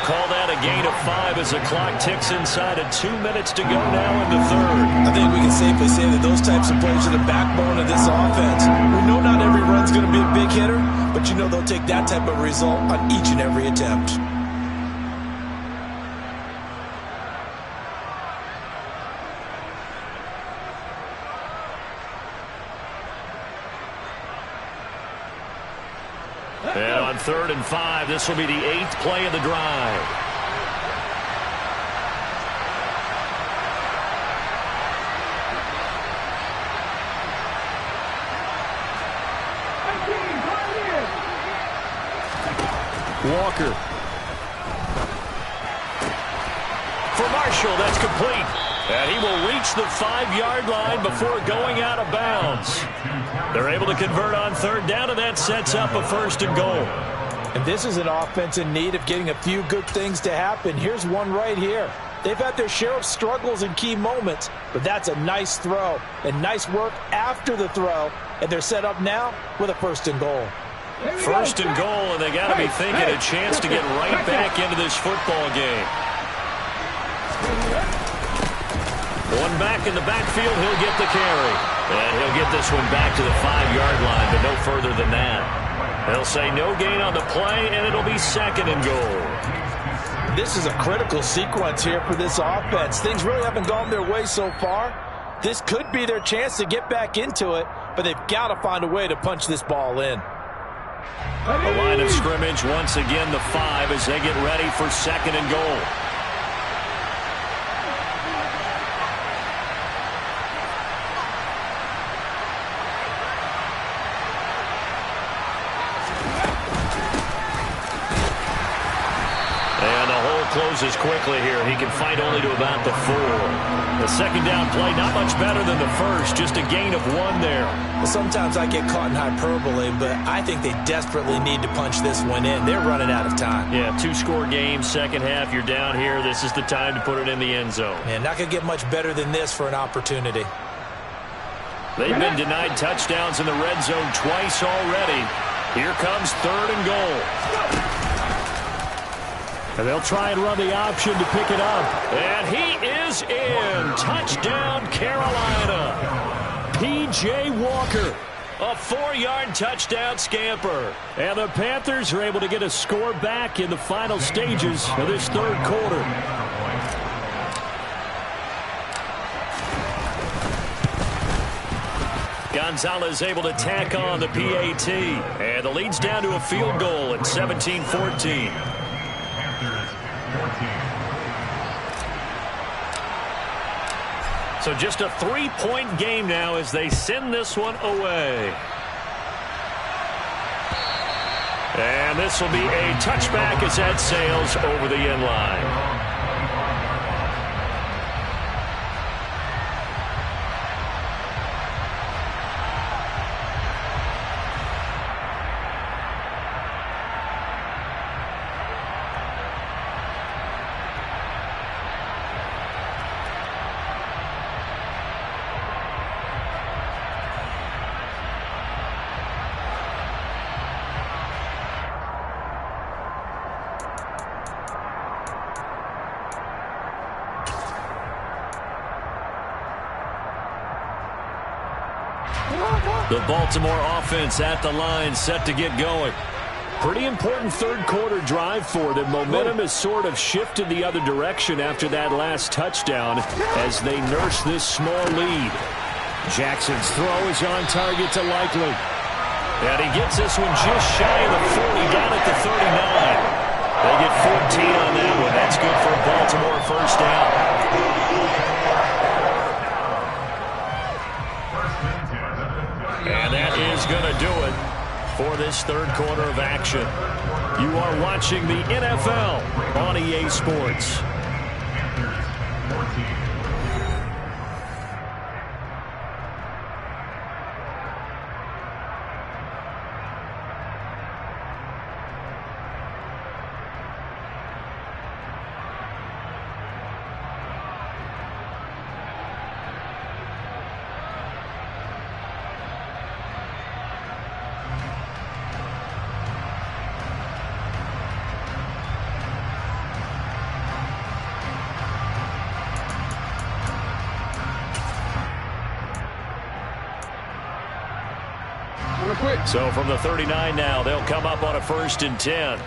Call that a gain of 5 as the clock ticks inside of 2 minutes to go now in the 3rd. I think we can safely say that those types of plays are the backbone of this offense. We know not every run's going to be a big hitter, but you know they'll take that type of result on each and every attempt. And on 3rd and 5, this will be the 8th play of the drive. Walker. For Marshall, that's complete. And he will reach the 5-yard line before going out of bounds. They're able to convert on 3rd down, and that sets up a 1st and goal. And this is an offense in need of getting a few good things to happen. Here's one right here. They've had their share of struggles in key moments, but that's a nice throw and nice work after the throw, and they're set up now with a 1st and goal. 1st and goal, and they got to be thinking a chance to get right back into this football game. One back in the backfield, he'll get the carry. And he'll get this one back to the 5-yard line, but no further than that. They'll say no gain on the play, and it'll be 2nd and goal. This is a critical sequence here for this offense. Things really haven't gone their way so far. This could be their chance to get back into it, but they've got to find a way to punch this ball in. The line of scrimmage, once again, the 5 as they get ready for 2nd and goal. closes quickly here. He can fight only to about the 4. The second down play, not much better than the first, just a gain of 1 there. Well, sometimes I get caught in hyperbole, but I think they desperately need to punch this one in. They're running out of time. Yeah, 2-score game, second half, you're down here. This is the time to put it in the end zone. Man, not going to get much better than this for an opportunity. They've been denied touchdowns in the red zone twice already. Here comes 3rd and goal. And they'll try and run the option to pick it up. And he is in. Touchdown, Carolina. P.J. Walker. A 4-yard touchdown scamper. And the Panthers are able to get a score back in the final stages of this third quarter. Gonzalez able to tack on the PAT. And the lead's down to a field goal at 17-14. So just a 3-point game now as they send this one away. And this will be a touchback as that sails over the end line. The Baltimore offense at the line, set to get going. Pretty important third quarter drive for them. Momentum has sort of shifted the other direction after that last touchdown as they nurse this small lead. Jackson's throw is on target to Likely. And he gets this one just shy of the 40, down at the 39. They get 14 on that one. That's good for a Baltimore first down. And that is going to do it for this third quarter of action. You are watching the NFL on EA Sports. So from the 39 now, they'll come up on a 1st and 10.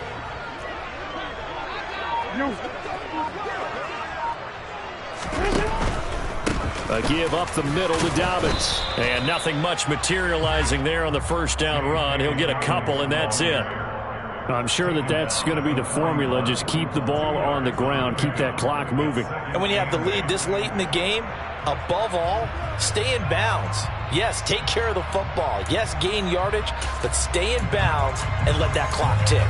A give up the middle to Dobbins. And nothing much materializing there on the first down run. He'll get a couple, and that's it. I'm sure that that's going to be the formula. Just keep the ball on the ground. Keep that clock moving. And when you have the lead this late in the game, above all, stay in bounds. Yes, take care of the football. Yes, gain yardage, but stay in bounds and let that clock tick.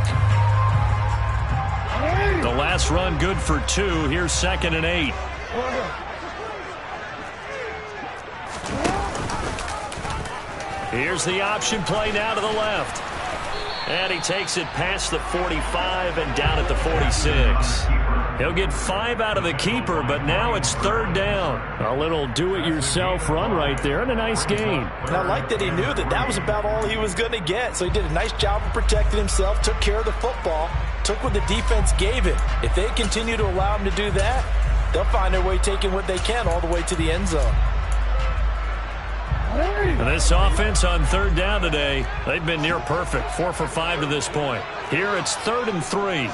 The last run good for 2. Here's 2nd and 8. Here's the option play now to the left. And he takes it past the 45 and down at the 46. He'll get 5 out of the keeper, but now it's 3rd down. A little do-it-yourself run right there and a nice gain. And I like that he knew that that was about all he was going to get. So he did a nice job of protecting himself, took care of the football, took what the defense gave him. If they continue to allow him to do that, they'll find their way taking what they can all the way to the end zone. And this offense on 3rd down today, they've been near perfect. 4 for 5 to this point. Here it's 3rd and 3.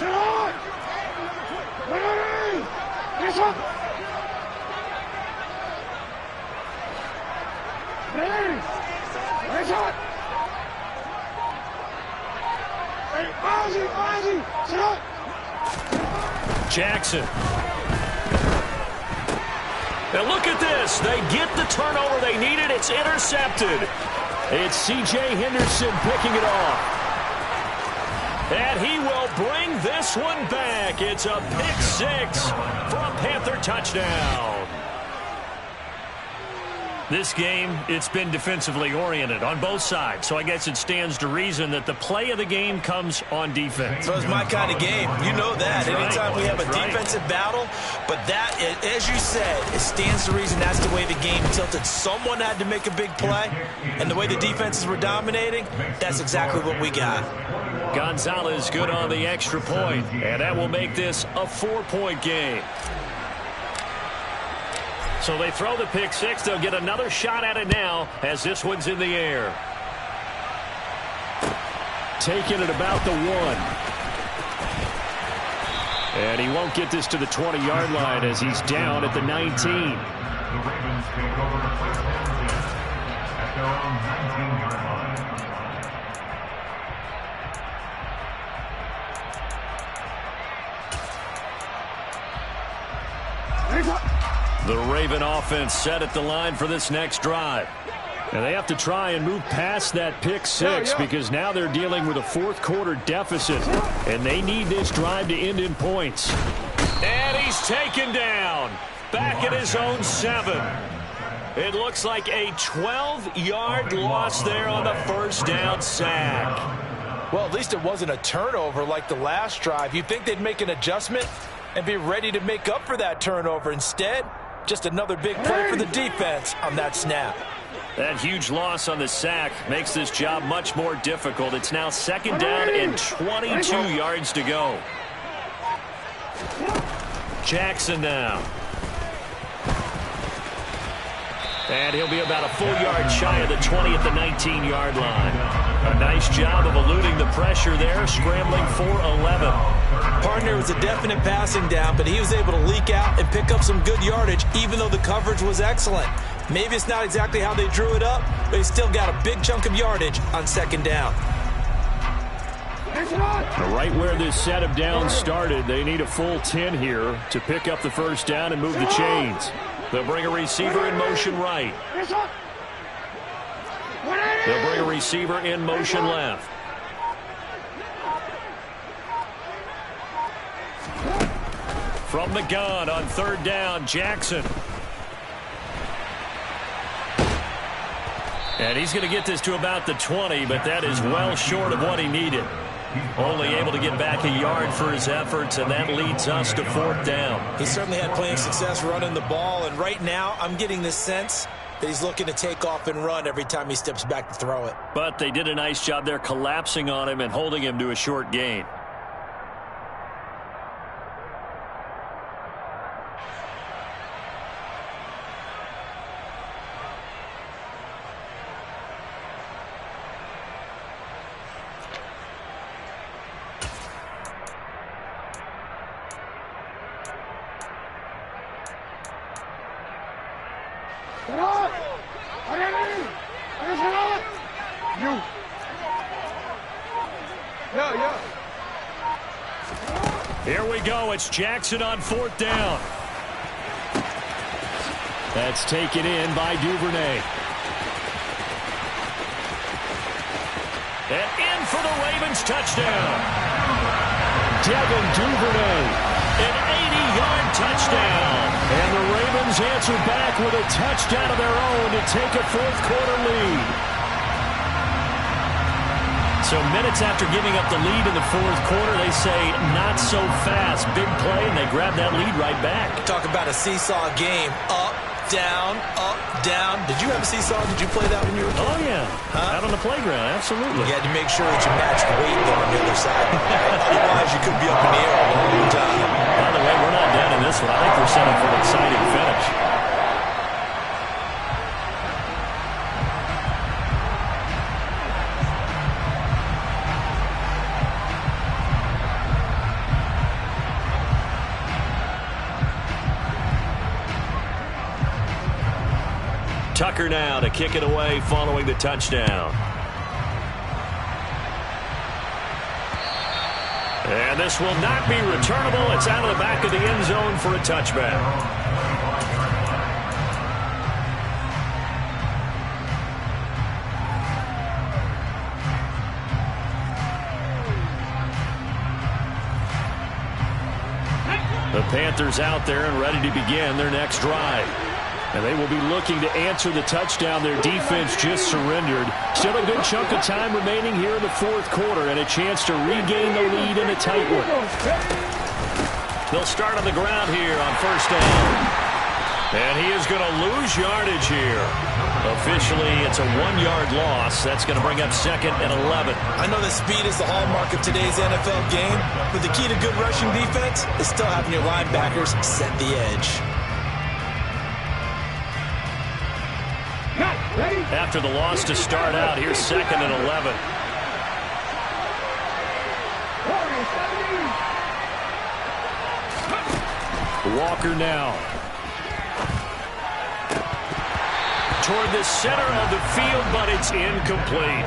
Jackson. Now look at this. They get the turnover they needed. It's intercepted. It's C.J. Henderson picking it off. And he will bring this one back. It's a pick six for a Panther touchdown. This game, it's been defensively oriented on both sides, so I guess it stands to reason that the play of the game comes on defense. So it's my kind of game. You know that. That's anytime right. we have a That's defensive battle, but that, as you said, it stands to reason that's the way the game tilted. Someone had to make a big play, and the way the defenses were dominating, that's exactly what we got. Gonzalez good on the extra point, and that will make this a 4-point game. So they throw the pick six. They'll get another shot at it now as this one's in the air. Taking it about the 1. And he won't get this to the 20-yard line as he's down at the 19. The Ravens take over the first down at their own 19-yard line. The Raven offense set at the line for this next drive. And they have to try and move past that pick six because now they're dealing with a fourth-quarter deficit, and they need this drive to end in points. And he's taken down. Back at his own 7. It looks like a 12-yard loss there on the first down sack. Well, at least it wasn't a turnover like the last drive. You'd think they'd make an adjustment and be ready to make up for that turnover. Instead, just another big play for the defense on that snap. That huge loss on the sack makes this job much more difficult. It's now second down and 22 yards to go. Jackson now. And he'll be about a full yard shy of the 20 at the 19-yard line. A nice job of eluding the pressure there, scrambling for 11. Partner was a definite passing down, but he was able to leak out and pick up some good yardage, even though the coverage was excellent. Maybe it's not exactly how they drew it up, but he still got a big chunk of yardage on second down. Right where this set of downs started, they need a full 10 here to pick up the first down and move the chains. They'll bring a receiver in motion right. They'll bring a receiver in motion left. From the gun on third down, Jackson. And he's going to get this to about the 20, but that is well short of what he needed. Only able to get back a yard for his efforts, and that leads us to fourth down. He certainly had plenty of success running the ball, and right now I'm getting the sense that he's looking to take off and run every time he steps back to throw it. But they did a nice job there collapsing on him and holding him to a short gain. Here we go. It's Jackson on fourth down. That's taken in by Duvernay. And in for the Ravens touchdown. Devin Duvernay. An 80-yard touchdown. And the Ravens answer back with a touchdown of their own to take a fourth-quarter lead. So minutes after giving up the lead in the fourth quarter, they say not so fast. Big play, and they grab that lead right back. Talk about a seesaw game. Up, down, up, down. Did you have a seesaw? Did you play that when you were a kid? Oh, yeah. Out on the playground, absolutely. You had to make sure that you matched weight there on the other side. Otherwise, you could be up in the air a long time. By the way, we're not down in this one. I think we're set up for an exciting finish. Tucker now to kick it away following the touchdown. And this will not be returnable. It's out of the back of the end zone for a touchback. Panthers out there and ready to begin their next drive. And they will be looking to answer the touchdown their defense just surrendered. Still a good chunk of time remaining here in the fourth quarter and a chance to regain the lead in a tight one. They'll start on the ground here on first down. And he is going to lose yardage here. Officially, it's a 1-yard loss. That's going to bring up 2nd and 11. I know that speed is the hallmark of today's NFL game, but the key to good rushing defense is still having your linebackers set the edge. After the loss to start out, here's 2nd and 11. Walker now. Toward the center of the field, but it's incomplete.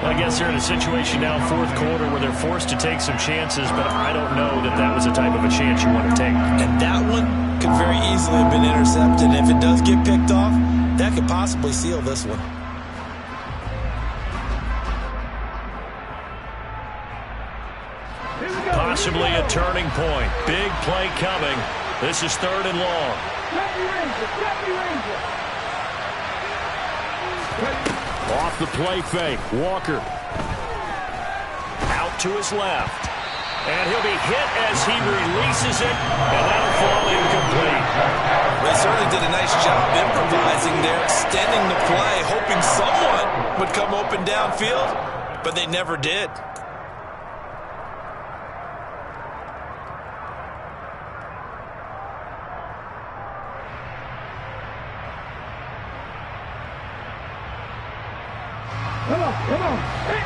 I guess they're in a situation now, fourth quarter, where they're forced to take some chances, but I don't know that that was the type of a chance you want to take. And that one could very easily have been intercepted. If it does get picked off, that could possibly seal this one. Possibly a turning point. Big play coming. This is 3rd and long. Off the play fake. Walker. Out to his left. And he'll be hit as he releases it, and that'll fall incomplete. They certainly did a nice job improvising there, extending the play, hoping someone would come open downfield, but they never did. Come on. Hey.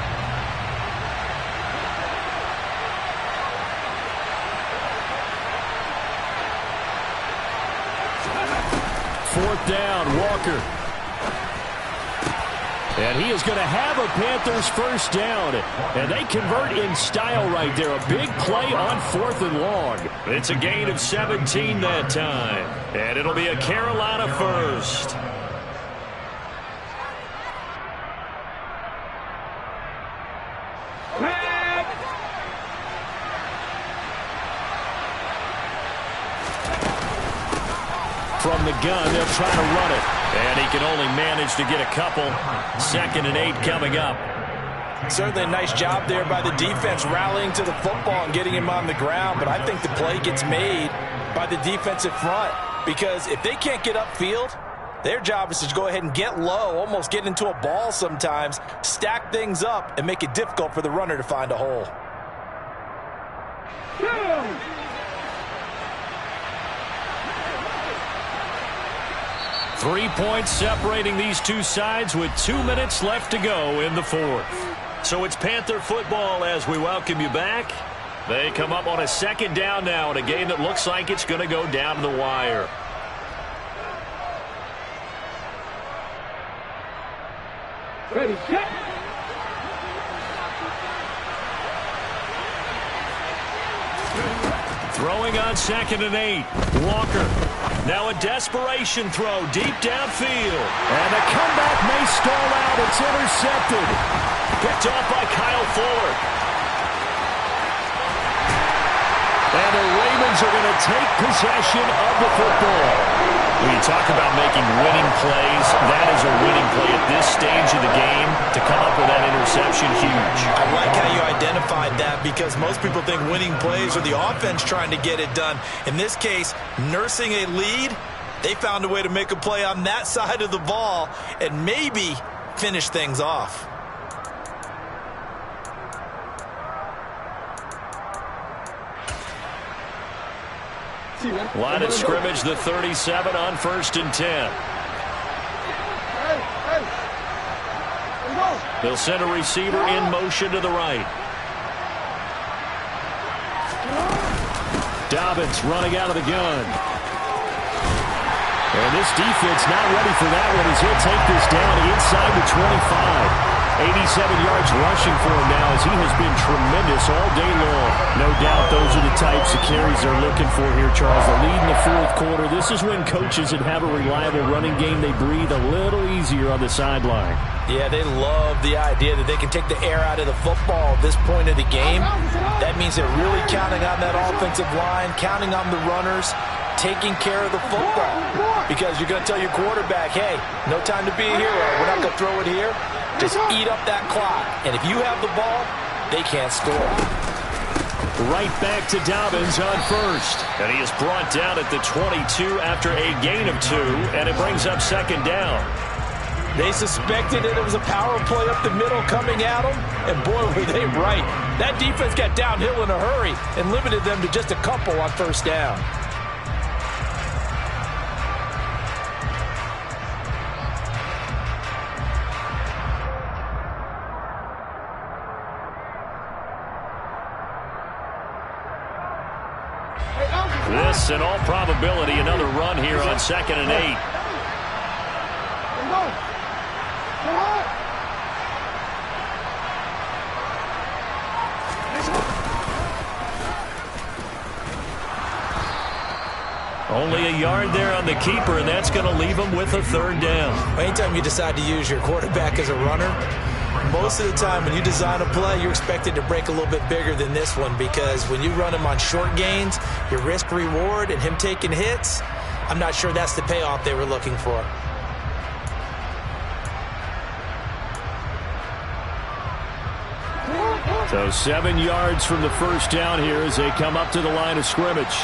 4th down, Walker. And he is going to have a Panthers first down. And they convert in style right there. A big play on 4th and long. It's a gain of 17 that time. And it'll be a Carolina first. From the gun, they'll try to run it. And he can only manage to get a couple. 2nd and 8 coming up. Certainly a nice job there by the defense rallying to the football and getting him on the ground. But I think the play gets made by the defensive front. Because if they can't get upfield, their job is to go ahead and get low, almost get into a ball sometimes, stack things up, and make it difficult for the runner to find a hole. 3 points separating these two sides with 2 minutes left to go in the fourth. So it's Panther football as we welcome you back. They come up on a 2nd down now in a game that looks like it's going to go down to the wire. Ready, set. Throwing on 2nd and 8. Walker. Now a desperation throw deep downfield. And the comeback may stall out. It's intercepted. Picked off by Kyle Fuller. And the Ravens are going to take possession of the football. When you talk about making winning plays, that is a winning play at this stage of the game. To come up with that interception, huge. I like how you identified that because most people think winning plays are the offense trying to get it done. In this case, nursing a lead, they found a way to make a play on that side of the ball and maybe finish things off. Line of scrimmage, the 37 on 1st and 10. They'll send a receiver in motion to the right. Dobbins running out of the gun. And this defense not ready for that one as he'll take this down inside the 25. 87 yards rushing for him now as he has been tremendous all day long. No doubt those are the types of carries they're looking for here, Charles. The lead in the fourth quarter. This is when coaches that have a reliable running game, they breathe a little easier on the sideline. Yeah, they love the idea that they can take the air out of the football at this point of the game. That means they're really counting on that offensive line, counting on the runners, taking care of the football. Because you're going to tell your quarterback, hey, no time to be a hero. We're not going to throw it here. Just eat up that clock. And if you have the ball, they can't score. Right back to Dobbins on first. And he is brought down at the 22 after a gain of 2. And it brings up second down. They suspected that it was a power play up the middle coming at them. And boy, were they right. That defense got downhill in a hurry and limited them to just a couple on first down. This, in all probability, another run here on 2nd and 8. Only a yard there on the keeper, and that's going to leave him with a third down. Anytime you decide to use your quarterback as a runner, most of the time when you design a play, you're expected to break a little bit bigger than this one, because when you run him on short gains, your risk-reward and him taking hits, I'm not sure that's the payoff they were looking for. So 7 yards from the first down here as they come up to the line of scrimmage.